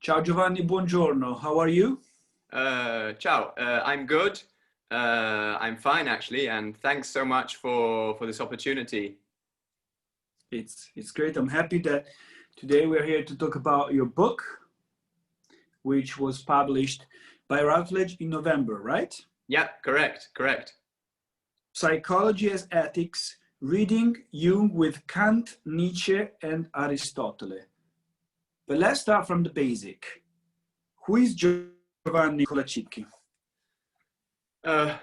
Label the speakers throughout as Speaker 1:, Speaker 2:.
Speaker 1: Ciao Giovanni, buongiorno. How are you?
Speaker 2: Ciao, I'm good. I'm fine actually, and thanks so much for this opportunity.
Speaker 1: It's great. I'm happy that today we're here to talk about your book, which was published by Routledge in November, right?
Speaker 2: Yeah, correct.
Speaker 1: Psychology as Ethics, Reading Jung with Kant, Nietzsche and Aristotle. But let's start from the basic. Who is Giovanni Colacicchi?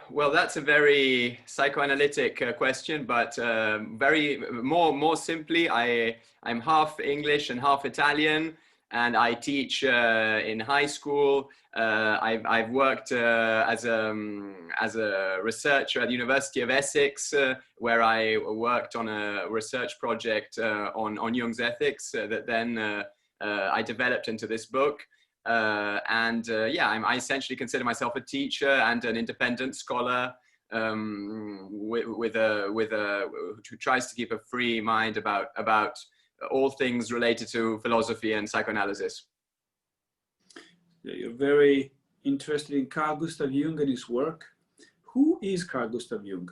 Speaker 2: Well, that's a very psychoanalytic question, but more simply, I'm half English and half Italian, and I teach in high school. I've worked as a researcher at the University of Essex, where I worked on a research project on Jung's ethics that then I developed into this book. I essentially consider myself a teacher and an independent scholar who tries to keep a free mind about all things related to philosophy and psychoanalysis.
Speaker 1: You're very interested in Carl Gustav Jung and his work. Who is Carl Gustav Jung?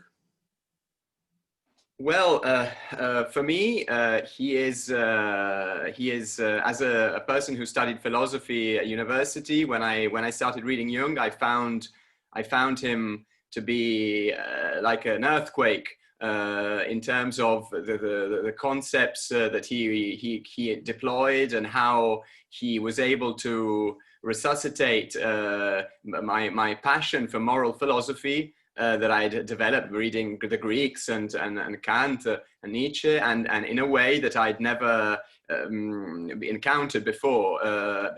Speaker 2: Well, for me, he is as a person who studied philosophy at university. When I started reading Jung, I found him to be like an earthquake in terms of the concepts that he deployed and how he was able to resuscitate my passion for moral philosophy. That I developed reading the Greeks and Kant and Nietzsche, and in a way that I'd never encountered before.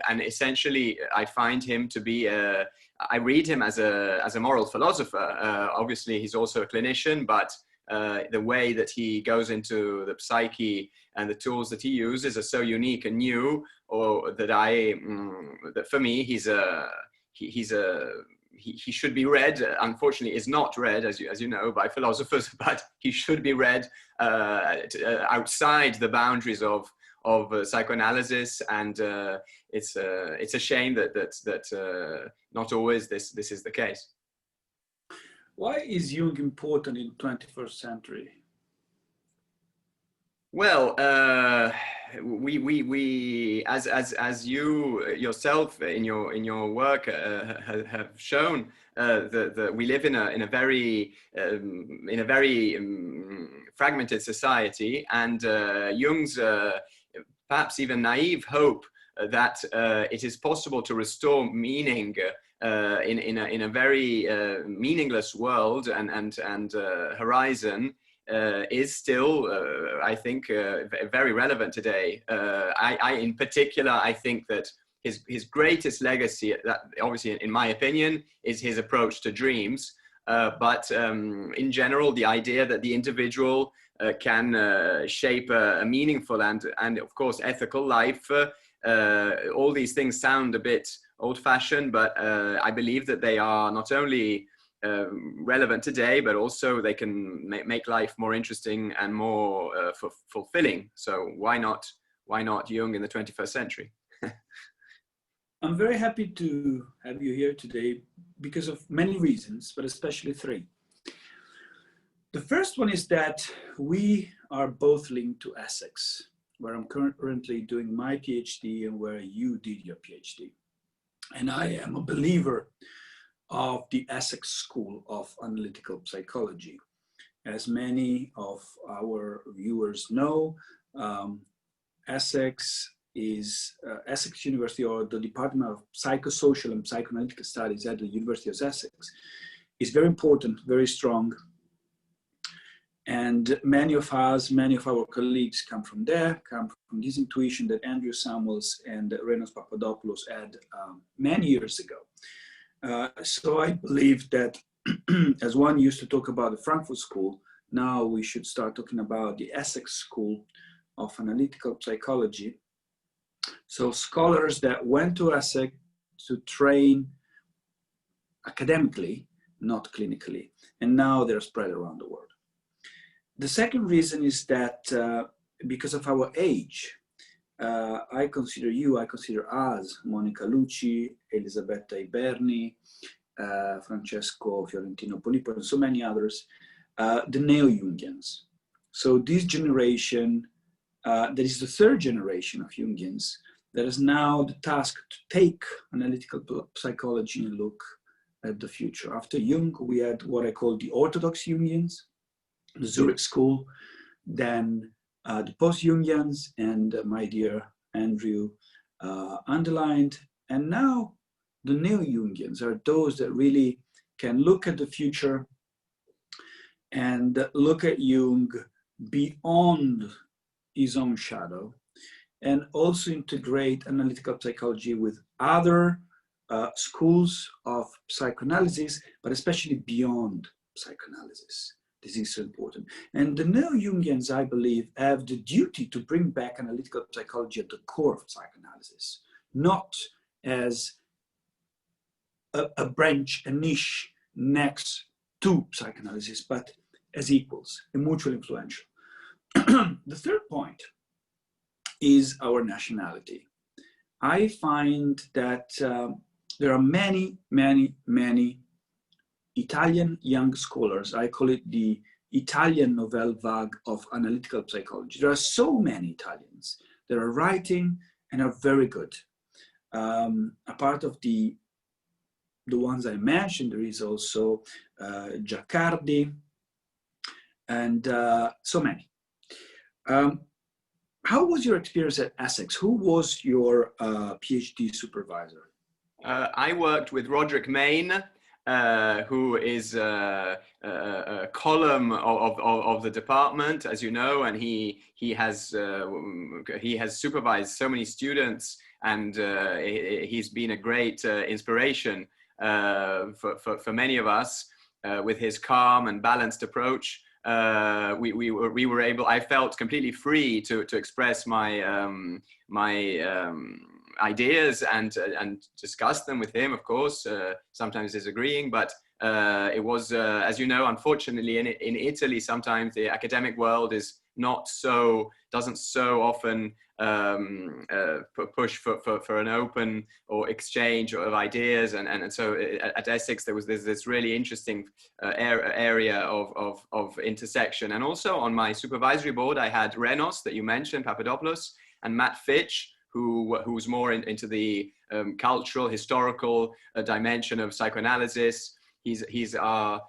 Speaker 2: And essentially, I find him to be I read him as a moral philosopher. Obviously, he's also a clinician, but the way that he goes into the psyche and the tools that he uses are so unique and new, or that that for me, he should be read. Unfortunately, is not read, as you know, by philosophers, but he should be read outside the boundaries of psychoanalysis. And it's a shame that not always this is the case.
Speaker 1: Why is Jung important in the 21st century?
Speaker 2: Well, we as you yourself in your work have shown that we live in a very fragmented society, and Jung's perhaps even naive hope that it is possible to restore meaning in a very meaningless world and horizon. Is still, I think, very relevant today. In particular, I think that his greatest legacy, that obviously, in my opinion, is his approach to dreams. But in general, the idea that the individual can shape a meaningful and of course, ethical life. All these things sound a bit old-fashioned, but I believe that they are not only relevant today, but also they can make life more interesting and more fulfilling. So why not Jung in the 21st century?
Speaker 1: I'm very happy to have you here today because of many reasons, but especially three. The first one is that we are both linked to Essex, where I'm currently doing my PhD and where you did your PhD. And I am a believer of the Essex School of Analytical Psychology. As many of our viewers know, Essex University, or the Department of Psychosocial and Psychoanalytic Studies at the University of Essex, is very important, very strong. And many of our colleagues come from there, come from this intuition that Andrew Samuels and Renos Papadopoulos had many years ago. So I believe that as one used to talk about the Frankfurt School, now we should start talking about the Essex School of Analytical Psychology. So scholars that went to Essex to train academically, not clinically, and now they're spread around the world. The second reason is that because of our age, I consider us, Monica Lucci, Elisabetta Iberni, Francesco Fiorentino Polipo, and so many others, the neo-Jungians. So this generation, that is the third generation of Jungians, that is now the task to take analytical psychology and look at the future. After Jung, we had what I call the orthodox Jungians, the Zurich school, then the post-Jungians, and my dear Andrew underlined, and now the neo-Jungians are those that really can look at the future and look at Jung beyond his own shadow, and also integrate analytical psychology with other schools of psychoanalysis, but especially beyond psychoanalysis. This is so important. And the neo-Jungians, I believe, have the duty to bring back analytical psychology at the core of psychoanalysis, not as a branch, a niche next to psychoanalysis, but as equals and mutually influential. The third point is our nationality. I find that there are many, many, many Italian young scholars. I call it the Italian nouvelle vague of analytical psychology. There are so many Italians that are writing and are very good. A part of the ones I mentioned, there is also Giaccardi and so many. How was your experience at Essex? Who was your PhD supervisor?
Speaker 2: I worked with Roderick Mayne, who is a column of the department, as you know, and he has supervised so many students, and he's been a great inspiration for many of us with his calm and balanced approach. We were able. I felt completely free to express my ideas and discuss them with him, of course, sometimes disagreeing, but it was, as you know, unfortunately in Italy, sometimes the academic world doesn't so often push for an open or exchange of ideas, and so at Essex there's this really interesting area of intersection. And also on my supervisory board I had Renos, that you mentioned, Papadopoulos, and Matt Fitch, who's more into the cultural, historical dimension of psychoanalysis. He's our,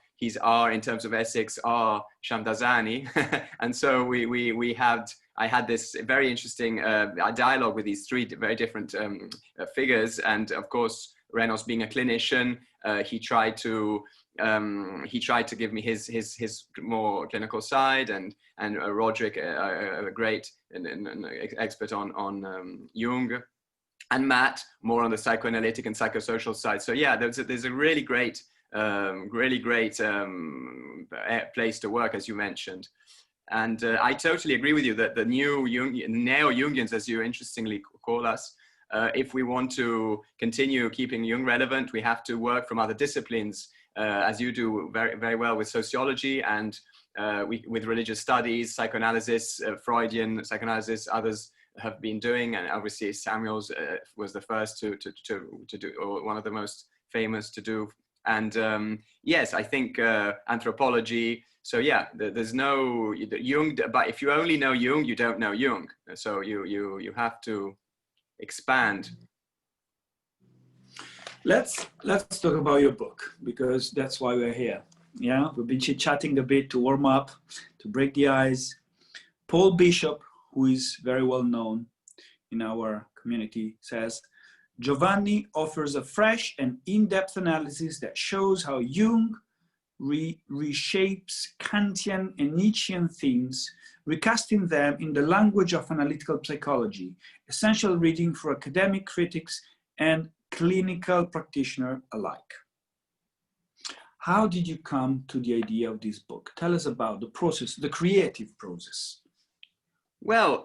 Speaker 2: in terms of Essex, our Shamdasani. And so I had this very interesting dialogue with these three very different figures. And of course, Renos being a clinician, he tried to give me his more clinical side, and Roderick, a great an expert on Jung, and Matt more on the psychoanalytic and psychosocial side. So yeah, there's a really great place to work, as you mentioned. And I totally agree with you that the neo-Jungians, as you interestingly call us, if we want to continue keeping Jung relevant, we have to work from other disciplines, as you do very, very well with sociology, and with religious studies, psychoanalysis, Freudian psychoanalysis, others have been doing, and obviously Samuels was the first to do, or one of the most famous to do. And yes, I think anthropology. So yeah, there's no Jung, but if you only know Jung, you don't know Jung. So you have to expand.
Speaker 1: Let's talk about your book, because that's why we're here. Yeah, we've been chit-chatting a bit to warm up, to break the ice. Paul Bishop, who is very well known in our community, says, Giovanni offers a fresh and in-depth analysis that shows how Jung reshapes Kantian and Nietzschean themes, recasting them in the language of analytical psychology, essential reading for academic critics and clinical practitioner alike. How did you come to the idea of this book? Tell us about the process, the creative process.
Speaker 2: Well,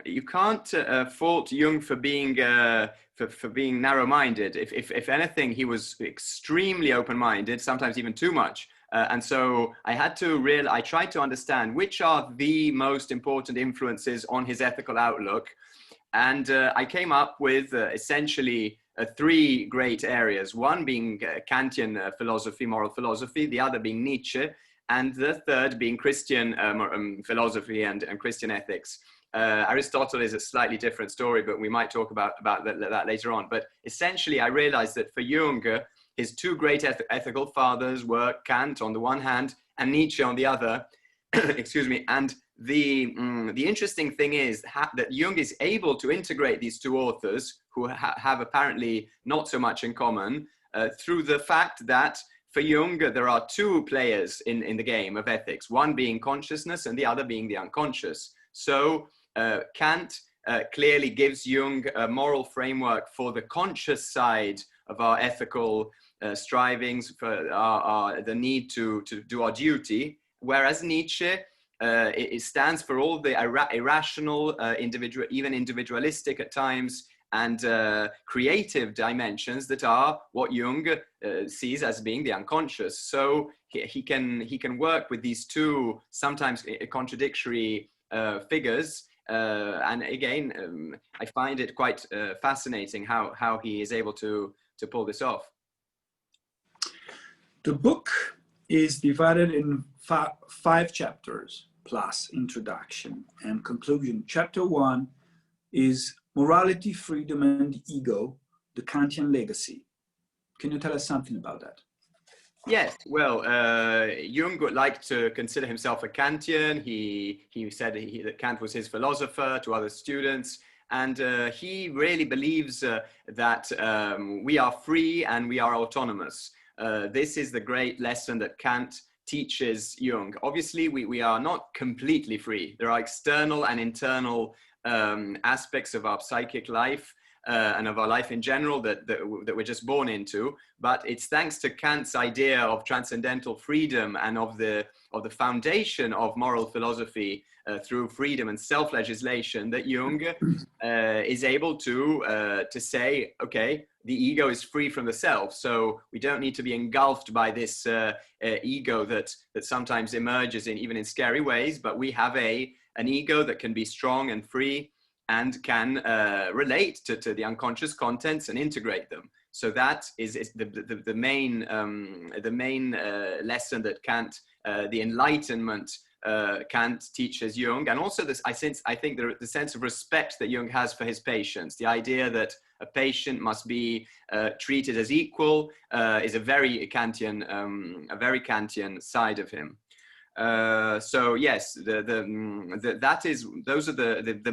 Speaker 2: you can't fault Jung for being narrow-minded. If anything, he was extremely open-minded, sometimes even too much. And so I tried to understand which are the most important influences on his ethical outlook. And I came up with essentially three great areas, one being Kantian philosophy, moral philosophy, the other being Nietzsche, and the third being Christian philosophy and Christian ethics. Aristotle is a slightly different story, but we might talk about that later on. But essentially, I realized that for Jung, his two great ethical fathers were Kant on the one hand and Nietzsche on the other. Excuse me. And the interesting thing is that Jung is able to integrate these two authors who have apparently not so much in common through the fact that for Jung, there are two players in the game of ethics, one being consciousness and the other being the unconscious. So Kant clearly gives Jung a moral framework for the conscious side of our ethical strivings, for the need to do our duty, whereas Nietzsche, it stands for all the irrational, even individualistic at times, and creative dimensions that are what Jung sees as being the unconscious. So he can work with these two sometimes contradictory figures. And again, I find it quite fascinating how he is able to pull this off.
Speaker 1: The book is divided in five chapters plus introduction and conclusion. Chapter 1 is Morality, Freedom, and the Ego, the Kantian Legacy. Can you tell us something about that?
Speaker 2: Yes, well, Jung would like to consider himself a Kantian. He said that Kant was his philosopher to other students. And he really believes that we are free and we are autonomous. This is the great lesson that Kant teaches Jung. Obviously, we are not completely free. There are external and internal aspects of our psychic life and of our life in general that we're just born into. But it's thanks to Kant's idea of transcendental freedom and of the foundation of moral philosophy through freedom and self-legislation that Jung is able to say, okay, the ego is free from the self, so we don't need to be engulfed by this ego that sometimes emerges even in scary ways, but we have an ego that can be strong and free and can relate to the unconscious contents and integrate them. So that is the main lesson that Kant, the Enlightenment, Kant teaches Jung, and also this. I think the sense of respect that Jung has for his patients, the idea that a patient must be treated as equal, is a very Kantian side of him. So yes, those are the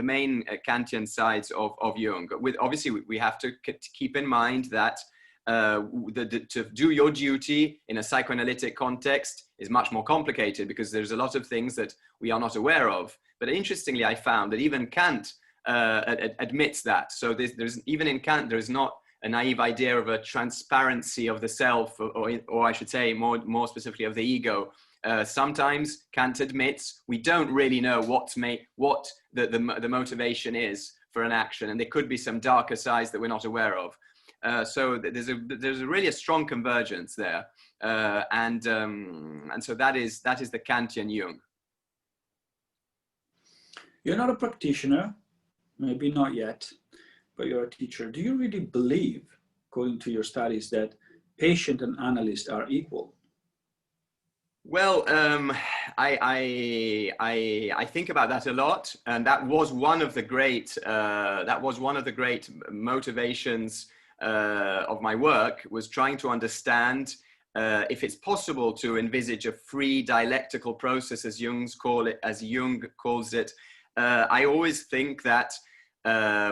Speaker 2: main Kantian sides of Jung. Obviously, we have to keep in mind that to do your duty in a psychoanalytic context is much more complicated because there's a lot of things that we are not aware of. But interestingly, I found that even Kant admits that. So there's even in Kant, there is not a naive idea of a transparency of the self, or I should say more specifically of the ego. Sometimes Kant admits we don't really know what the motivation is for an action, and there could be some darker sides that we're not aware of. So there's really a strong convergence there, and so that is the Kantian Jung.
Speaker 1: You're not a practitioner, maybe not yet, but you're a teacher. Do you really believe, according to your studies, that patient and analyst are equal?
Speaker 2: Well, I think about that a lot, and that was one of the great motivations of my work, was trying to understand if it's possible to envisage a free dialectical process, as Jung calls it. I always think that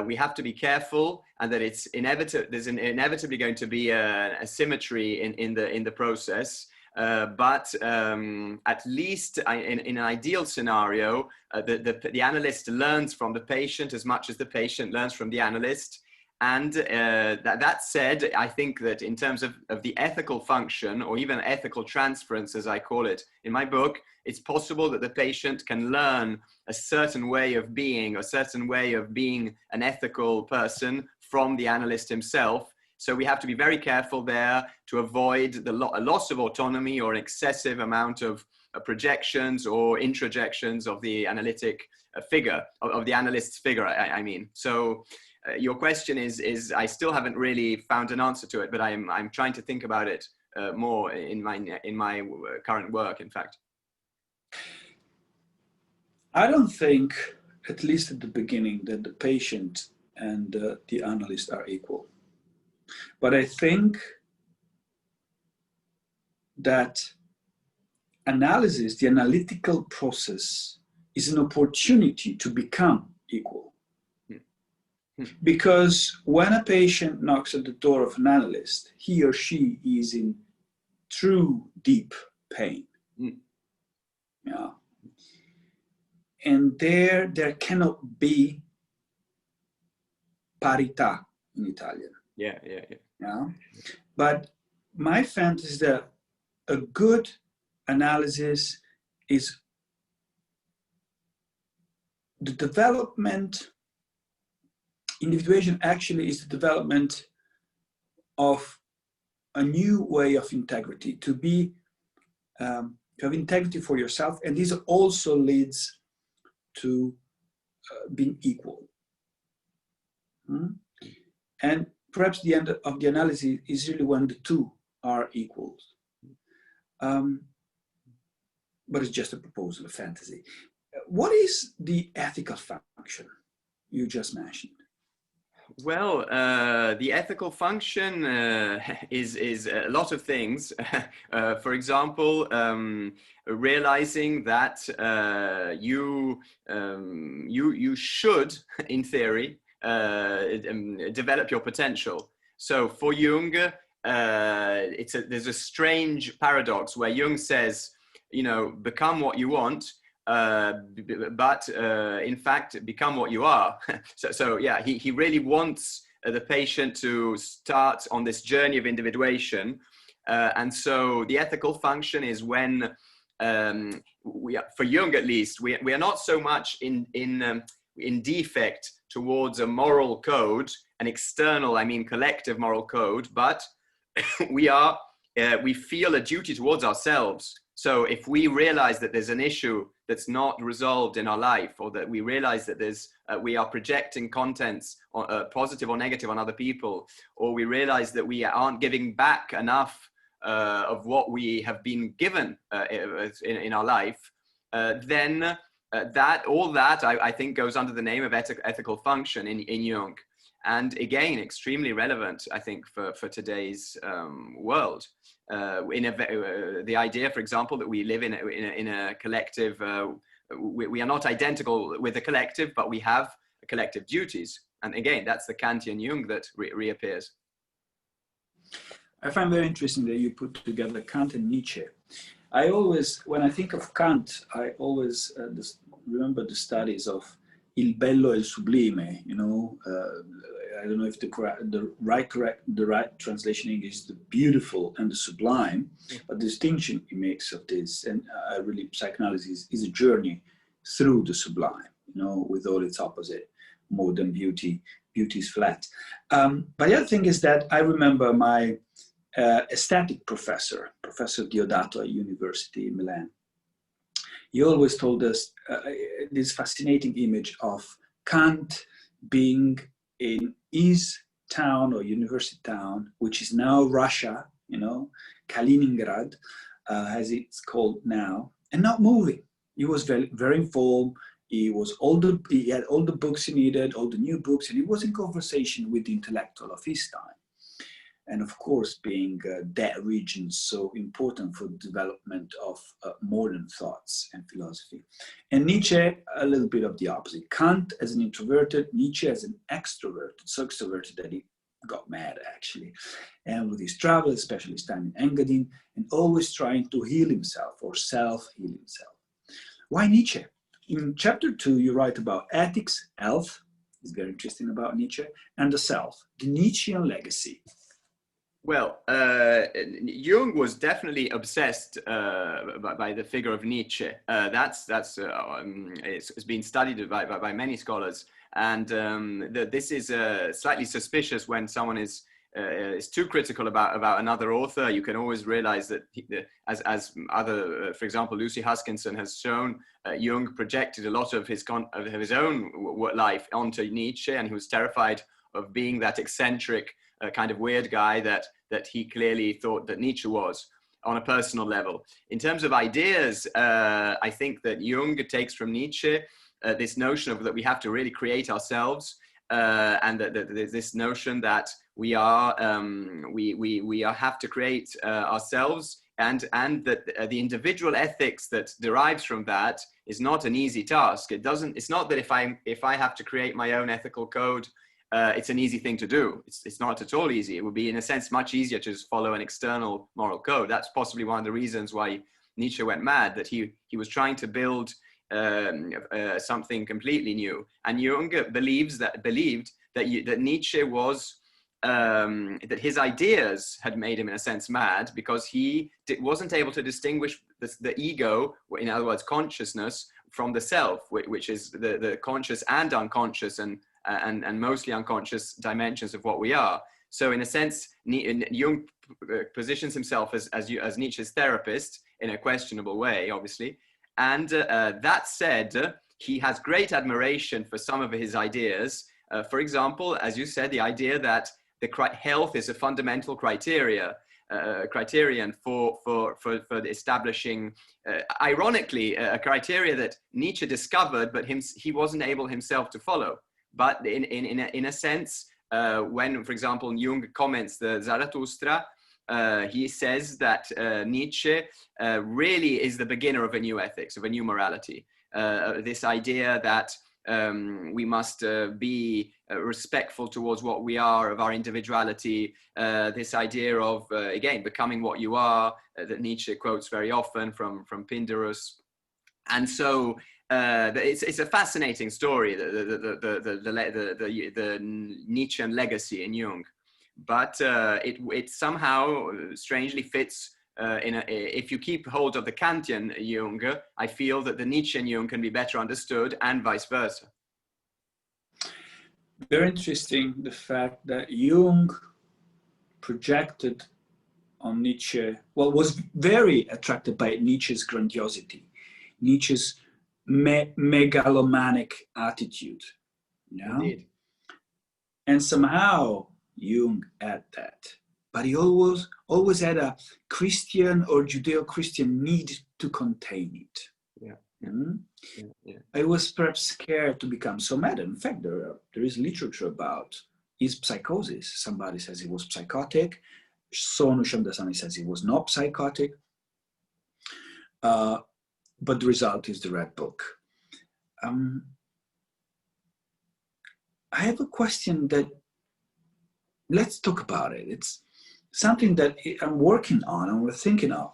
Speaker 2: we have to be careful, and that it's there's inevitably going to be a symmetry in the process. But at least in an ideal scenario, the analyst learns from the patient as much as the patient learns from the analyst. And that said, I think that in terms of the ethical function, or even ethical transference, as I call it in my book, it's possible that the patient can learn a certain way of being an ethical person from the analyst himself. So we have to be very careful there to avoid the loss of autonomy or an excessive amount of projections or introjections of the analytic figure, of the analyst's figure, I mean. So your question is I still haven't really found an answer to it, but I'm trying to think about it more in my current work, in fact.
Speaker 1: I don't think, at least at the beginning, that the patient and the analyst are equal. But I think that analysis, the analytical process, is an opportunity to become equal. Because when a patient knocks at the door of an analyst, he or she is in true deep pain. Yeah. And there cannot be parità in Italian.
Speaker 2: Yeah.
Speaker 1: Yeah. But my fantasy is that a good analysis is the development. Individuation actually is the development of a new way of integrity, to have integrity for yourself, and this also leads to being equal. And perhaps the end of the analysis is really when the two are equal. But it's just a proposal, a fantasy. What is the ethical function you just mentioned?
Speaker 2: Well, the ethical function is a lot of things. For example, realizing that you should, in theory, develop your potential. So for Jung, there's a strange paradox where Jung says, become what you want, but in fact, become what you are. So yeah, he really wants the patient to start on this journey of individuation. And so the ethical function is when, for Jung at least, we are not so much in defect towards a moral code, an external, I mean collective moral code, but we feel a duty towards ourselves. So if we realize that there's an issue that's not resolved in our life, or that we realize that we are projecting contents, positive or negative, on other people, or we realize that we aren't giving back enough of what we have been given in our life, then all that I think goes under the name of ethical function in Jung. And again, extremely relevant, I think, for today's world. The idea, for example, that we live in a collective, we are not identical with the collective, but we have collective duties. And again, that's the Kantian Jung that reappears.
Speaker 1: I find very interesting that you put together Kant and Nietzsche. I always, when I think of Kant, I always remember the studies of Il bello e il sublime, I don't know if the right translation in English is the beautiful and the sublime, but the distinction he makes of this, and really psychoanalysis is a journey through the sublime, with all its opposite, more than beauty. Beauty is flat. But the other thing is that I remember my aesthetic professor, Professor Diodato at University in Milan. He always told us this fascinating image of Kant being in his town or university town, which is now Russia, Kaliningrad, as it's called now, and not moving. He was very, very informed. He had all the books he needed, all the new books, and he was in conversation with the intellectual of his time. And of course, being that region so important for the development of modern thoughts and philosophy. And Nietzsche, a little bit of the opposite. Kant as an introverted, Nietzsche as an extroverted, so extroverted that he got mad, actually. And with his travels, especially his time in Engadine, and always trying to heal himself or self-heal himself. Why Nietzsche? In chapter 2, you write about ethics, health, it's very interesting about Nietzsche, and the self, the Nietzschean legacy.
Speaker 2: Well, Jung was definitely obsessed by the figure of Nietzsche. It's been studied by many scholars, and this is slightly suspicious when someone is is too critical about another author, you can always realize that as other, for example, Lucy Huskinson has shown, Jung projected a lot of his own life onto Nietzsche, and he was terrified of being that eccentric kind of weird guy that he clearly thought that Nietzsche was on a personal level. In terms of ideas, I think that Jung takes from Nietzsche this notion of that we have to really create ourselves, and that this notion that we have to create ourselves, and that the individual ethics that derives from that is not an easy task. It's not that if I have to create my own ethical code, it's an easy thing to do. It's not at all easy. It would be, in a sense, much easier to just follow an external moral code. That's possibly one of the reasons why Nietzsche went mad, that he was trying to build something completely new. And Jung believed that Nietzsche was, that his ideas had made him, in a sense, mad, because he wasn't able to distinguish the ego, in other words, consciousness, from the self, which is the conscious and unconscious and mostly unconscious dimensions of what we are. So in a sense, Jung positions himself as Nietzsche's therapist, in a questionable way, obviously. And that said, he has great admiration for some of his ideas. For example, as you said, the idea that health is a fundamental criterion for establishing, ironically, a criteria that Nietzsche discovered, but he wasn't able himself to follow. But in a sense, when, for example, Jung comments the Zarathustra, he says that Nietzsche really is the beginner of a new ethics, of a new morality. This idea that we must be respectful towards what we are, of our individuality, this idea of, again, becoming what you are, that Nietzsche quotes very often from Pindarus. And so it's a fascinating story, the Nietzschean legacy in Jung. But it somehow strangely fits if you keep hold of the Kantian Jung, I feel that the Nietzschean Jung can be better understood, and vice versa.
Speaker 1: Very interesting, the fact that Jung projected on Nietzsche, well, was very attracted by Nietzsche's grandiosity, Nietzsche's megalomanic attitude.
Speaker 2: Indeed.
Speaker 1: And somehow Jung had that, but he always had a Christian or Judeo-Christian need to contain it.
Speaker 2: Yeah. Yeah.
Speaker 1: I was perhaps scared to become so mad. In fact, there is literature about his psychosis. Somebody says he was psychotic. Sonu Shamdasani says he was not psychotic. But the result is the Red Book. I have a question that, let's talk about it. It's something that I'm working on and we're thinking of.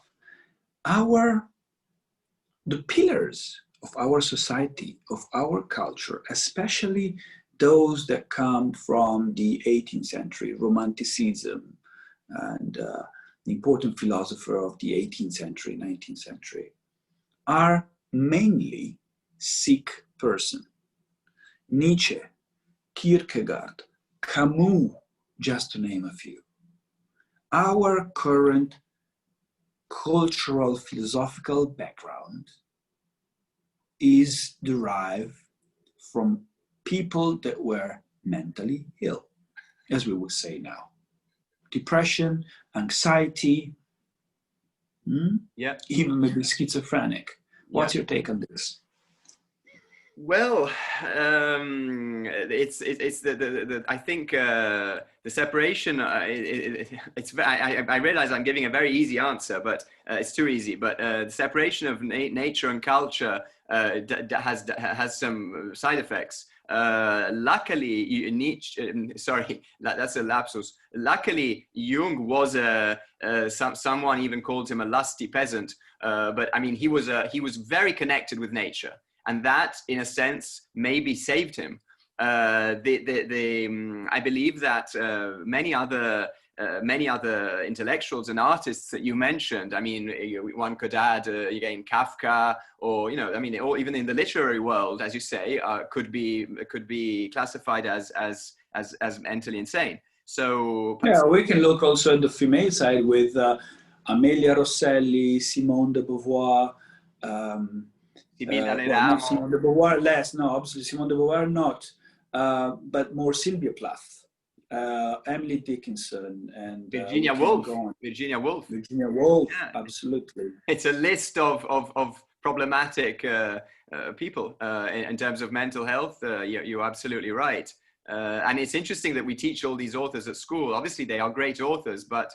Speaker 1: The pillars of our society, of our culture, especially those that come from the 18th century, Romanticism, and the important philosopher of the 18th century, 19th century, are mainly sick person. Nietzsche, Kierkegaard, Camus, just to name a few. Our current cultural philosophical background is derived from people that were mentally ill, as we would say now. Depression, anxiety, even maybe schizophrenic. What's your take on this?
Speaker 2: Well, it's I think the separation. I realize I'm giving a very easy answer, but it's too easy. But the separation of nature and culture has some side effects. Luckily, Nietzsche. Sorry, that's a lapsus. Luckily, Jung was someone even called him a lusty peasant. But I mean, he was very connected with nature. And that, in a sense, maybe saved him. I believe that many other intellectuals and artists that you mentioned, I mean, one could add again Kafka, or I mean, or even in the literary world, as you say, could be classified as mentally insane. So
Speaker 1: yeah, we can look also at the female side with Amelia Rosselli, Simone de Beauvoir, well, not Simone de Beauvoir, less, no, obviously Simone de Beauvoir not, but more Sylvia Plath, Emily Dickinson, and
Speaker 2: Virginia Woolf. Virginia Woolf.
Speaker 1: Virginia Woolf,
Speaker 2: yeah.
Speaker 1: Absolutely.
Speaker 2: It's a list of problematic people in terms of mental health. You're absolutely right. And it's interesting that we teach all these authors at school. Obviously, they are great authors, but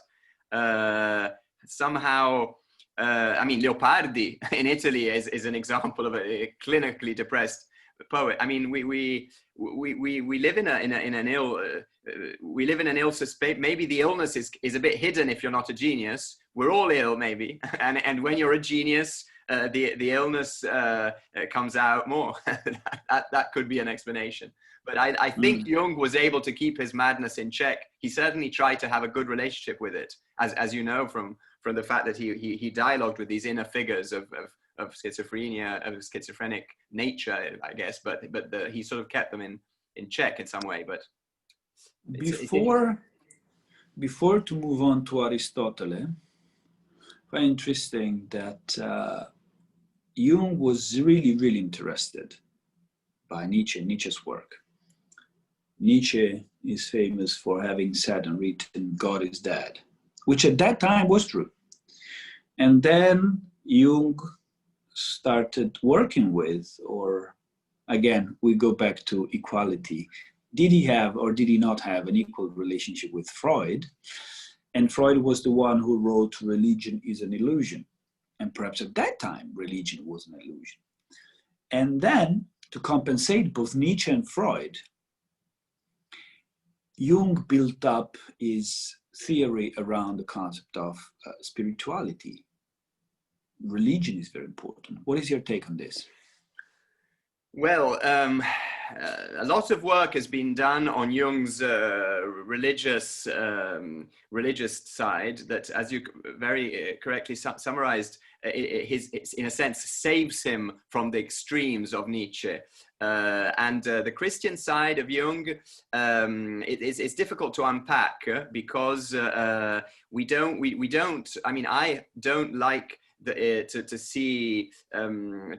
Speaker 2: somehow, I mean, Leopardi in Italy is an example of a clinically depressed poet. I mean, we live in an ill we live in an ill space. Maybe the illness is a bit hidden if you're not a genius. We're all ill, maybe, and when you're a genius, the illness comes out more. that could be an explanation. But I think Jung was able to keep his madness in check. He certainly tried to have a good relationship with it, as you know from the fact that he dialogued with these inner figures of schizophrenia, of schizophrenic nature, I guess. But he sort of kept them in check in some way. But
Speaker 1: before to move on to Aristotle, very interesting that Jung was really interested by Nietzsche and Nietzsche's work. Nietzsche is famous for having said and written, "God is dead," which at that time was true. And then Jung started working with, or again, we go back to equality. Did he have or did he not have an equal relationship with Freud? And Freud was the one who wrote "Religion is an illusion." And perhaps at that time, religion was an illusion. And then, to compensate both Nietzsche and Freud, Jung built up his theory around the concept of spirituality. Religion is very important. What is your take on this?
Speaker 2: Well, a lot of work has been done on Jung's religious side that, as you very correctly summarized, it in a sense saves him from the extremes of Nietzsche. And the Christian side of Jung, it's difficult to unpack because we don't. I mean, I don't like to see Jung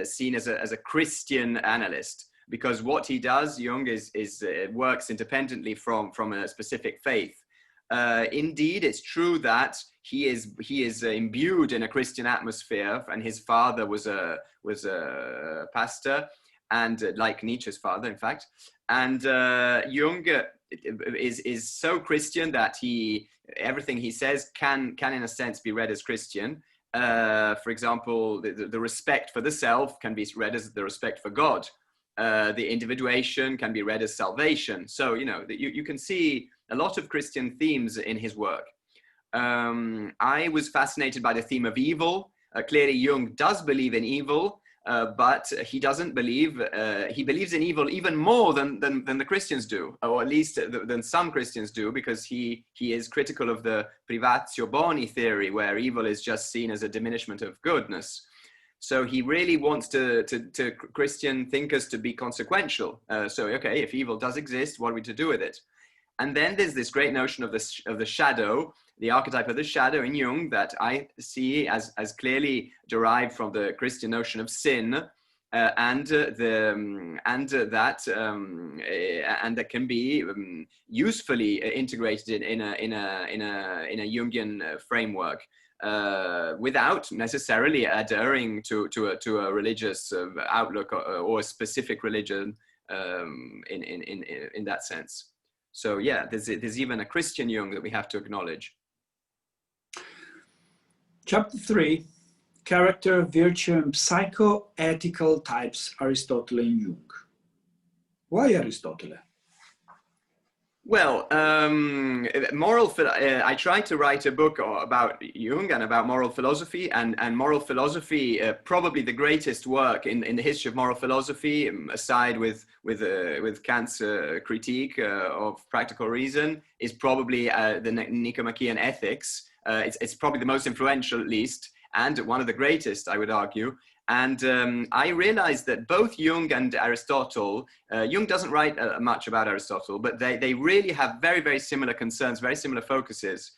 Speaker 2: seen as a Christian analyst, because what he does, Jung, is works independently from a specific faith. Indeed, it's true that he is imbued in a Christian atmosphere, and his father was a pastor, and like Nietzsche's father, in fact. And Jung is so Christian that everything he says can in a sense be read as Christian. For example, the respect for the self can be read as the respect for God. The individuation can be read as salvation. So, you can see a lot of Christian themes in his work. I was fascinated by the theme of evil. Clearly, Jung does believe in evil, but he doesn't believe, he believes in evil even more than the Christians do, or at least than some Christians do, because he is critical of the privatio boni theory, where evil is just seen as a diminishment of goodness. So he really wants to Christian thinkers to be consequential. So, okay, if evil does exist, what are we to do with it? And then there's this great notion of the shadow, the archetype of the shadow in Jung, that I see as clearly derived from the Christian notion of sin, and that can be usefully integrated in a Jungian framework, without necessarily adhering to a religious outlook or a specific religion in that sense. So yeah, there's even a Christian Jung that we have to acknowledge.
Speaker 1: Chapter 3, Character, Virtue, and Psychoethical Types, Aristotle and Jung. Why Aristotle?
Speaker 2: Well, I tried to write a book about Jung and about moral philosophy, and moral philosophy, probably the greatest work in the history of moral philosophy, aside with Kant's critique of practical reason, is probably the Nicomachean Ethics. It's probably the most influential, at least, and one of the greatest, I would argue. And I realized that both Jung and Aristotle, Jung doesn't write much about Aristotle, but they really have very, very similar concerns, very similar focuses.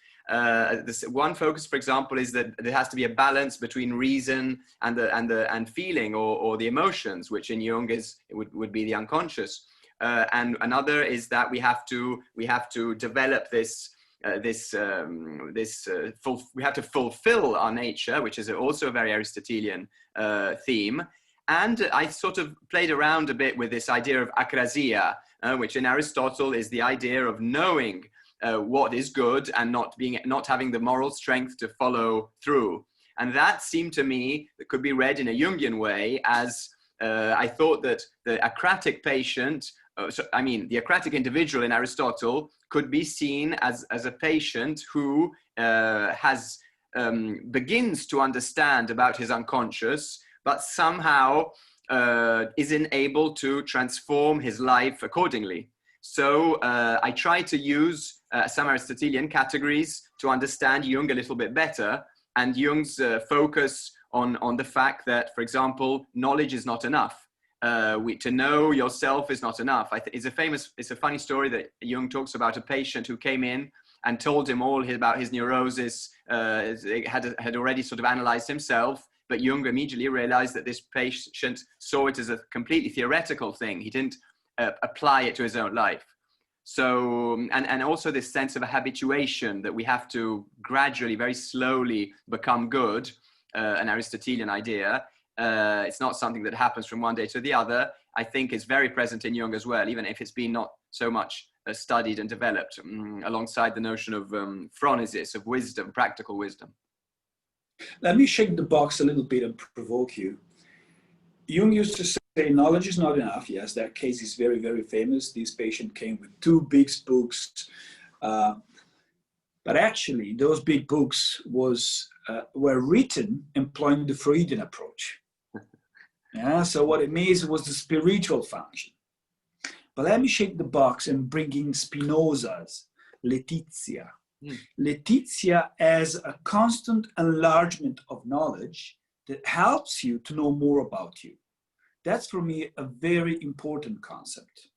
Speaker 2: This one focus, for example, is that there has to be a balance between reason and feeling or the emotions, which in Jung would be the unconscious. And another is that we have to develop we have to fulfill our nature, which is also a very Aristotelian theme. And I sort of played around a bit with this idea of akrasia, which in Aristotle is the idea of knowing what is good and not having the moral strength to follow through. And that seemed to me, that could be read in a Jungian way as I thought that the acratic patient, the acratic individual in Aristotle could be seen as a patient who begins to understand about his unconscious, but somehow isn't able to transform his life accordingly. So I try to use some Aristotelian categories to understand Jung a little bit better, and Jung's focus on the fact that, for example, knowledge is not enough. To know yourself is not enough. It's a funny story that Jung talks about a patient who came in and told him all about his neurosis, had already sort of analyzed himself, but Jung immediately realized that this patient saw it as a completely theoretical thing. He didn't apply it to his own life. So, and also this sense of a habituation that we have to gradually, very slowly become good, an Aristotelian idea. It's not something that happens from one day to the other. I think it's very present in Jung as well, even if it's been not so much studied and developed alongside the notion of phronesis, of wisdom, practical wisdom.
Speaker 1: Let me shake the box a little bit and provoke you. Jung used to say knowledge is not enough. Yes, that case is very, very famous. This patient came with 2 big books. But actually, those big books were written employing the Freudian approach. Yeah, so what it means was the spiritual function. But let me shake the box and bring in Spinoza's Letizia. Letizia as a constant enlargement of knowledge that helps you to know more about you. That's for me a very important concept.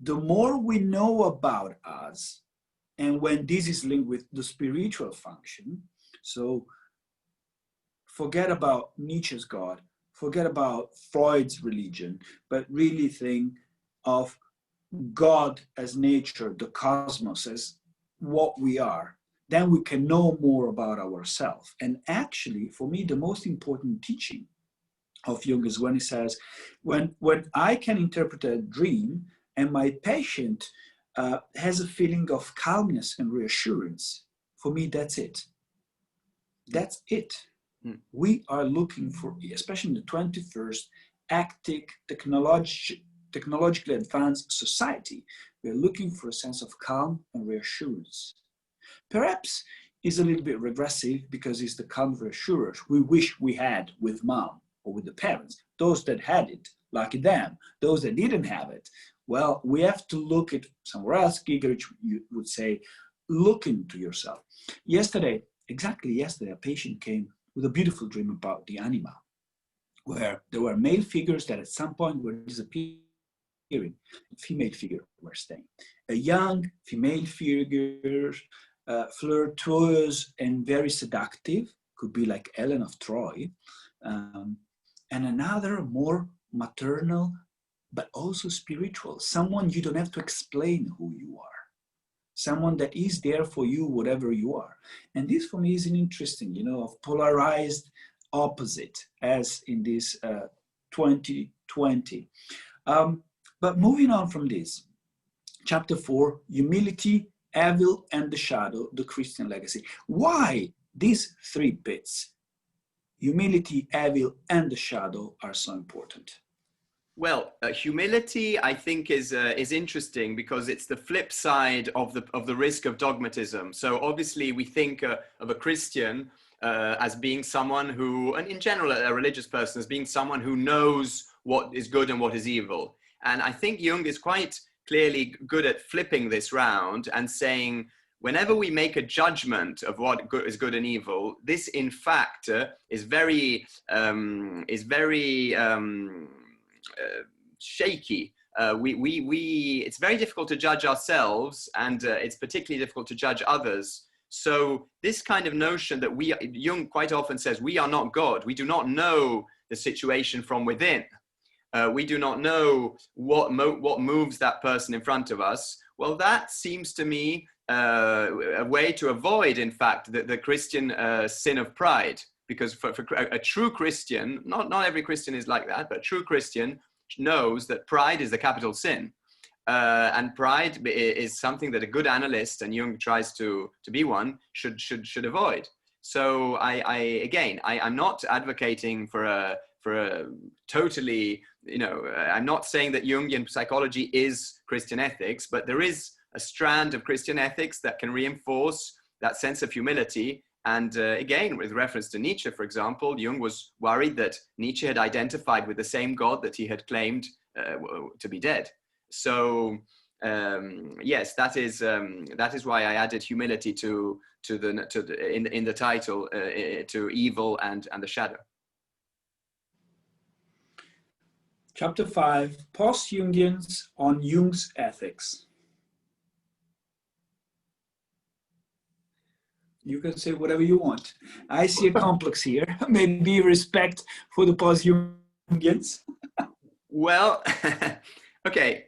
Speaker 1: The more we know about us, and when this is linked with the spiritual function, so forget about Nietzsche's God, forget about Freud's religion, but really think of God as nature, the cosmos as what we are, then we can know more about ourselves. And actually, for me, the most important teaching of Jung is when he says, when I can interpret a dream and my patient has a feeling of calmness and reassurance, for me, that's it. That's it. We are looking for, especially in the 21st, active, technologically advanced society, we're looking for a sense of calm and reassurance. Perhaps it's a little bit regressive because it's the calm reassurance we wish we had with mom or with the parents. Those that had it, lucky them. Those that didn't have it, well, we have to look at somewhere else. Gigerich would say, look into yourself. Exactly yesterday, a patient came with a beautiful dream about the anima, where there were male figures that at some point were disappearing, female figures were staying. A young female figure, flirtuous and very seductive, could be like Ellen of Troy, and another more maternal, but also spiritual, someone you don't have to explain who you are, someone that is there for you, whatever you are. And this for me is an interesting, of polarized opposite as in this 2020. But moving on from this, chapter 4, humility, evil, and the shadow, the Christian legacy. Why these 3 bits, humility, evil, and the shadow, are so important?
Speaker 2: Well, humility, I think, is interesting because it's the flip side of the risk of dogmatism. So obviously, we think of a Christian as being someone who, and in general, a religious person as being someone who knows what is good and what is evil. And I think Jung is quite clearly good at flipping this round and saying, whenever we make a judgment of what is good and evil, this in fact is very shaky. It's very difficult to judge ourselves, and it's particularly difficult to judge others. So this kind of notion that Jung quite often says, we are not God. We do not know the situation from within. We do not know what moves that person in front of us. Well, that seems to me a way to avoid, in fact, the Christian sin of pride. Because for a true Christian, not every Christian is like that, but a true Christian knows that pride is the capital sin. And pride is something that a good analyst, and Jung tries to be one, should avoid. So I'm not advocating for a totally, I'm not saying that Jungian psychology is Christian ethics, but there is a strand of Christian ethics that can reinforce that sense of humility. And again, with reference to Nietzsche, for example, Jung was worried that Nietzsche had identified with the same God that he had claimed to be dead. So yes, that is why I added humility in the title to evil and the shadow.
Speaker 1: Chapter 5, Post-Jungians on Jung's ethics. You can say whatever you want. I see a complex here. Maybe respect for the post-Jungians. Well,
Speaker 2: okay.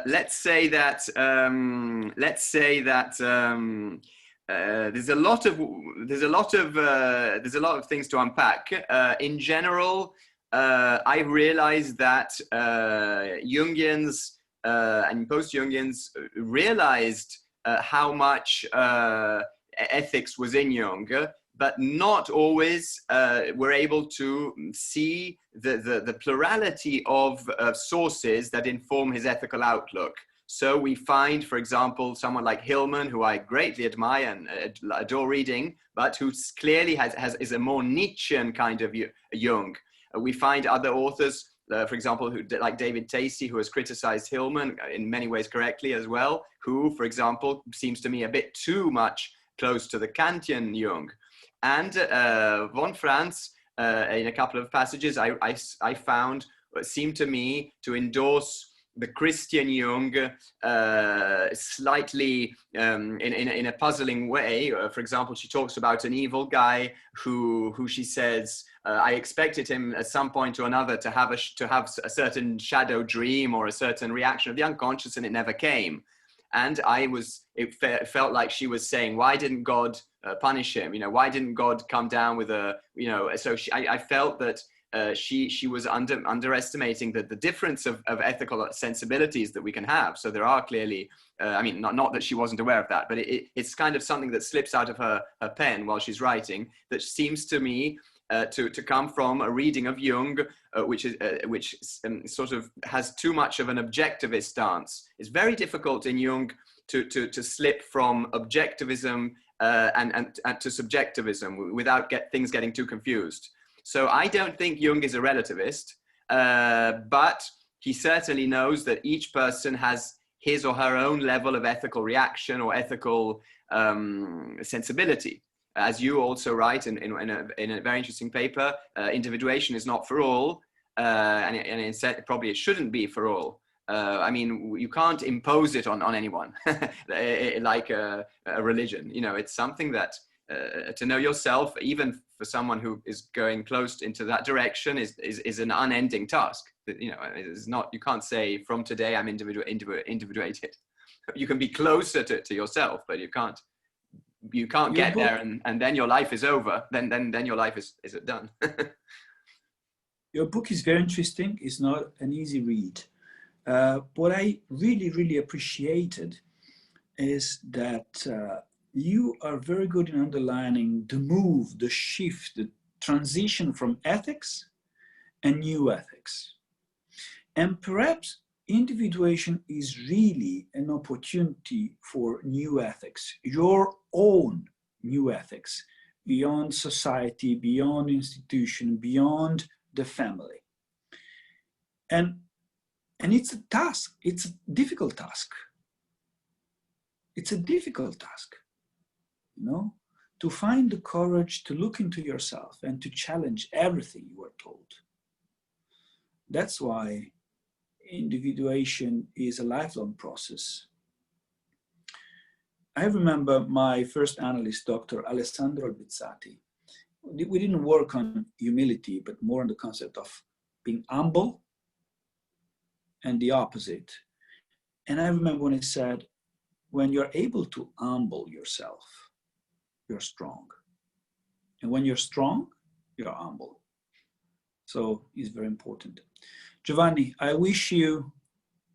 Speaker 2: Let's say that there's a lot of things to unpack. In general, I realized that Jungians and post-Jungians realized how much ethics was in Jung, but not always were able to see the plurality of sources that inform his ethical outlook. So we find, for example, someone like Hillman, who I greatly admire and adore reading, but who clearly is a more Nietzschean kind of Jung. We find other authors, for example, like David Tacey, who has criticized Hillman in many ways correctly as well, who, for example, seems to me a bit too much close to the Kantian Jung. And von Franz, in a couple of passages, I found seemed to me to endorse the Christian Jung slightly in a puzzling way. For example, she talks about an evil guy who she says, I expected him at some point or another to have a certain shadow dream or a certain reaction of the unconscious, and it never came. And it felt like she was saying, why didn't God punish him? Why didn't God come down with so I felt that she was underestimating the difference of ethical sensibilities that we can have. So there are clearly, not that she wasn't aware of that, but it's kind of something that slips out of her pen while she's writing, that seems to me to come from a reading of Jung, which sort of has too much of an objectivist stance. It's very difficult in Jung to slip from objectivism and to subjectivism without things getting too confused. So I don't think Jung is a relativist, but he certainly knows that each person has his or her own level of ethical reaction or ethical sensibility. As you also write in a very interesting paper, individuation is not for all, and probably it shouldn't be for all. You can't impose it on anyone like a religion. It's something that to know yourself, even for someone who is going close into that direction, is an unending task. It's not. You can't say from today I'm individuated. You can be closer to yourself, but you can't get there and then your life is over. Then your life is done.
Speaker 1: Your book is very interesting. It's not an easy read. What I really, really appreciated is that you are very good in underlining the move, the shift, the transition from ethics and new ethics. And perhaps individuation is really an opportunity for new ethics, your own new ethics, beyond society, beyond institution, beyond the family. And it's a task, it's a difficult task. It's a difficult task. you know, to find the courage to look into yourself and to challenge everything you were told. That's why individuation is a lifelong process. I remember my first analyst, Dr. Alessandro Albizzati. We didn't work on humility, but more on the concept of being humble and the opposite. And I remember when he said, when you're able to humble yourself, you're strong. And when you're strong, you're humble. So it's very important. Giovanni, I wish you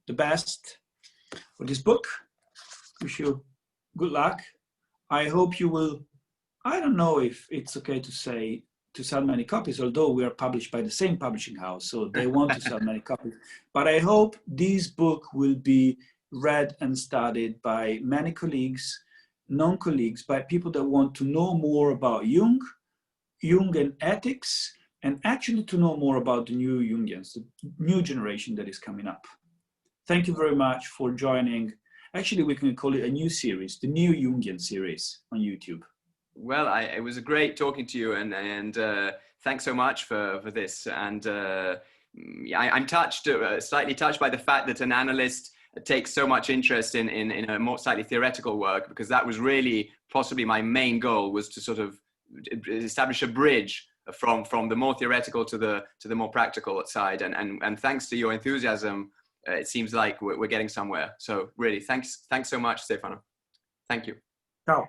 Speaker 1: the best for this book. Wish you good luck. I hope you will, I don't know if it's okay to say to sell many copies, although we are published by the same publishing house, so they want to sell many copies. But I hope this book will be read and studied by many colleagues, non-colleagues, by people that want to know more about Jung, Jung and ethics, and actually to know more about the new Jungians, the new generation that is coming up. Thank you very much for joining. Actually, we can call it a new series, the neo-Jungian series on YouTube.
Speaker 2: Well, it was great talking to you, and thanks so much for this. And I'm touched, slightly touched by the fact that an analyst takes so much interest in a more slightly theoretical work, because that was really possibly my main goal, was to sort of establish a bridge from the more theoretical to the more practical side. And thanks to your enthusiasm, it seems like we're getting somewhere. So really, thanks so much, Stefano. Thank you.
Speaker 1: Ciao.